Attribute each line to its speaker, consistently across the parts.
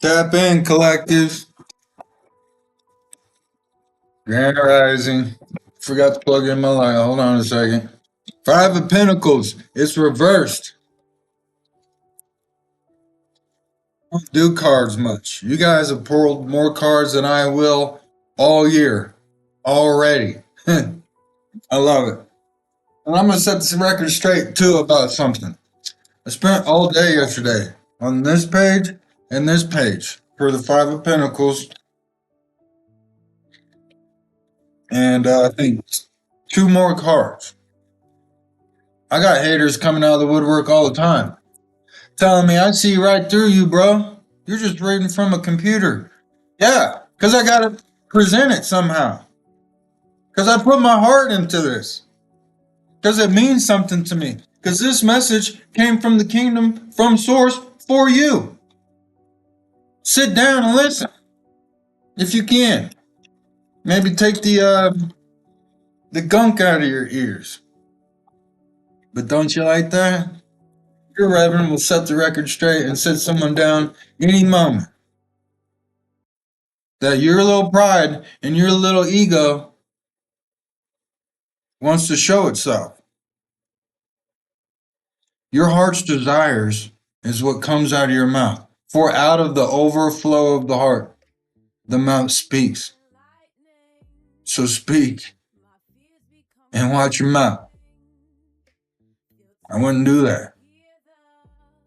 Speaker 1: Tap in, collective. Grand Rising. Forgot to plug in my light. Hold on a second. Five of Pentacles. It's reversed. I don't do cards much. You guys have pulled more cards than I will all year already. I love it. And I'm going to set this record straight, too, about something. I spent all day yesterday on this page and this page for the Five of Pentacles. And I think two more cards. I got haters coming out of the woodwork all the time, telling me, I see right through you, bro. You're just reading from a computer. Yeah, because I got to present it somehow. Because I put my heart into this. Because it means something to me. Because this message came from the kingdom, from source, for you. Sit down and listen. If you can. Maybe take the gunk out of your ears. But don't you like that? Your reverend will set the record straight and sit someone down any moment. That your little pride and your little ego wants to show itself. Your heart's desires is what comes out of your mouth. For out of the overflow of the heart, the mouth speaks. So speak and watch your mouth. I wouldn't do that.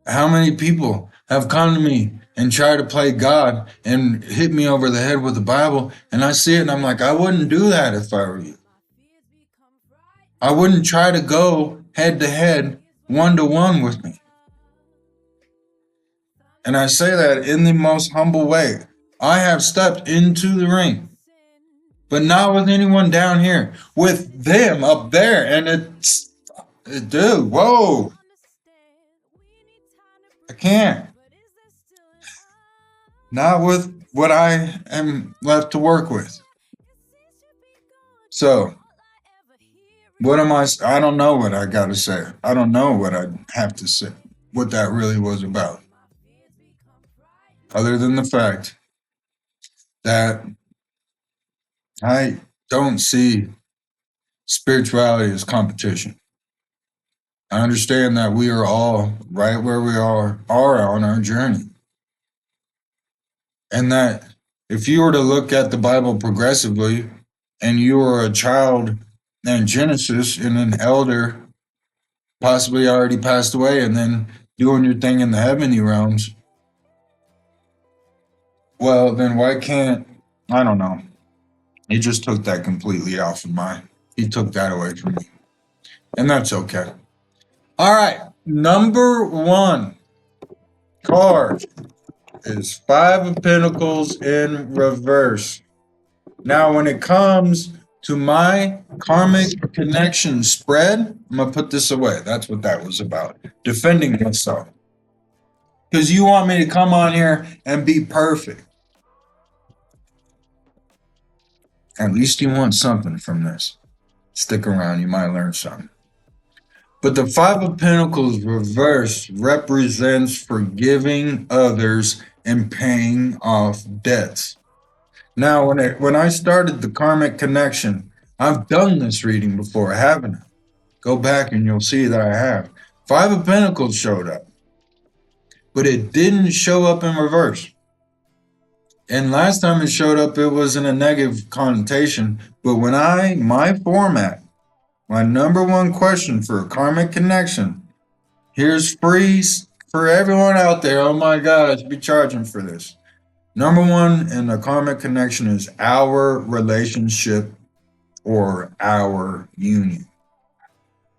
Speaker 1: How many people have come to me and tried to play God and hit me over the head with the Bible, and I see it and I'm like, I wouldn't do that if I were you. I wouldn't try to go head to head, one to one with me. And I say that in the most humble way. I have stepped into the ring, but not with anyone down here, with them up there. And dude, whoa. I can't. Not with what I am left to work with. So, what am I don't know what I got to say. I don't know what I have to say, what that really was about. Other than the fact that I don't see spirituality as competition. I understand that we are all right where we are on our journey. And that if you were to look at the Bible progressively and you were a child in Genesis and an elder possibly already passed away and then doing your thing in the heavenly realms, well, then why can't, I don't know. He just took that completely off of mine. He took that away from me. And that's okay. All right. Number one card is Five of Pentacles in reverse. Now, when it comes to my karmic connection spread, I'm going to put this away. That's what that was about. Defending myself. Because you want me to come on here and be perfect. At least you want something from this. Stick around, you might learn something. But the Five of Pentacles reverse represents forgiving others and paying off debts. Now, when I started the karmic connection, I've done this reading before, haven't I? Go back and you'll see that I have. Five of Pentacles showed up, but it didn't show up in reverse. And last time it showed up, it was in a negative connotation. But when my format, my number one question for a karmic connection, here's free for everyone out there. Oh my God, I should be charging for this. Number one in a karmic connection is our relationship or our union.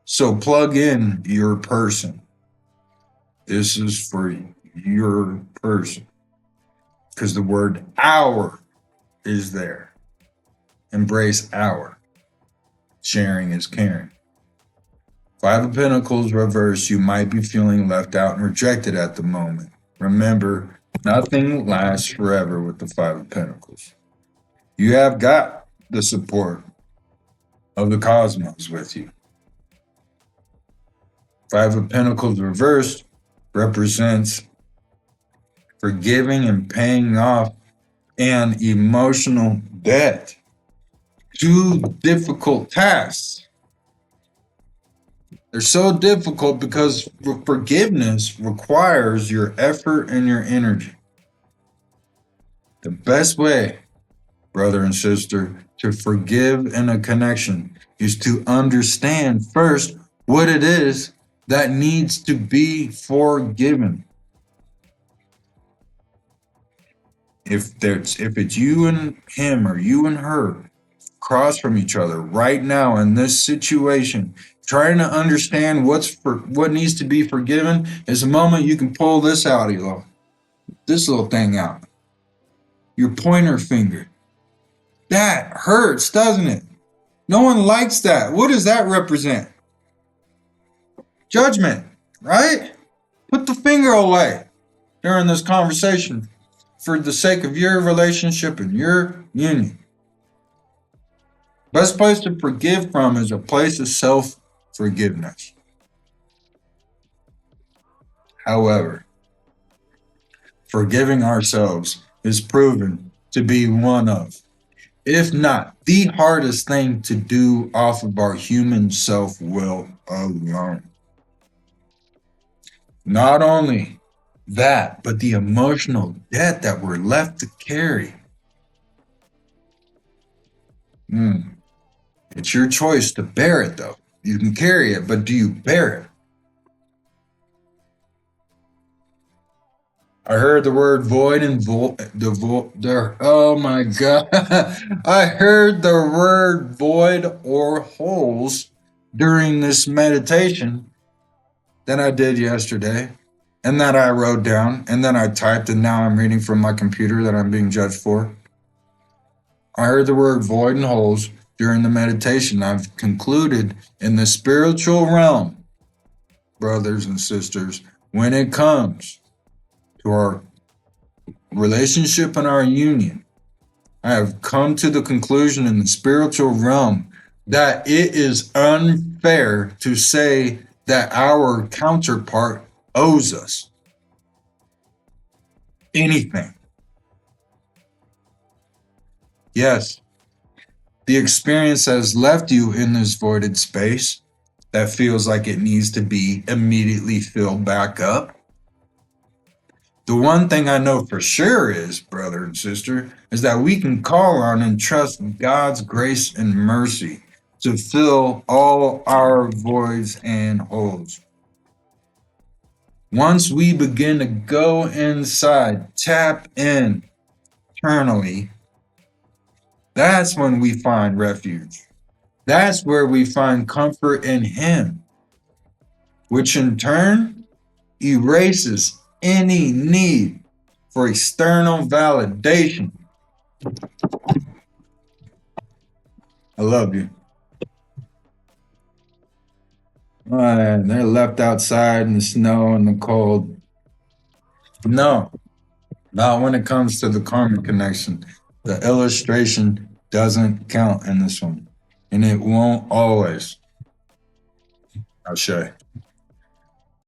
Speaker 1: So plug in your person. This is for your person. Because the word our is there. Embrace our. Sharing is caring. Five of Pentacles reverse, you might be feeling left out and rejected at the moment. Remember, nothing lasts forever with the Five of Pentacles. You have got the support of the cosmos with you. Five of Pentacles reversed represents forgiving and paying off an emotional debt. Two difficult tasks. They're so difficult because forgiveness requires your effort and your energy. The best way, brother and sister, to forgive in a connection is to understand first what it is that needs to be forgiven. If it's you and him or you and her across from each other right now in this situation, trying to understand what needs to be forgiven is a moment you can pull this out, this little thing out, your pointer finger. That hurts, doesn't it? No one likes that. What does that represent? Judgment, right? Put the finger away during this conversation for the sake of your relationship and your union. Best place to forgive from is a place of self-forgiveness. However, forgiving ourselves is proven to be one of, if not the hardest thing to do off of our human self-will alone. Not only that, but the emotional debt that we're left to carry. It's your choice to bear it, though. You can carry it, but do you bear it? I heard the word void and oh my God. I heard the word void or holes during this meditation that I did yesterday and that I wrote down and then I typed and now I'm reading from my computer that I'm being judged for. I heard the word void and holes during the meditation. I've concluded in the spiritual realm, brothers and sisters, when it comes to our relationship and our union, I have come to the conclusion in the spiritual realm that it is unfair to say that our counterpart owes us anything. Yes, the experience has left you in this voided space that feels like it needs to be immediately filled back up. The one thing I know for sure is, brother and sister, is that we can call on and trust God's grace and mercy to fill all our voids and holes. Once we begin to go inside, tap in internally, that's when we find refuge. That's where we find comfort in Him, which in turn erases any need for external validation. I love you. They're left outside in the snow and the cold. No, not when it comes to the karmic connection. The illustration doesn't count in this one, and it won't always. I'll show you.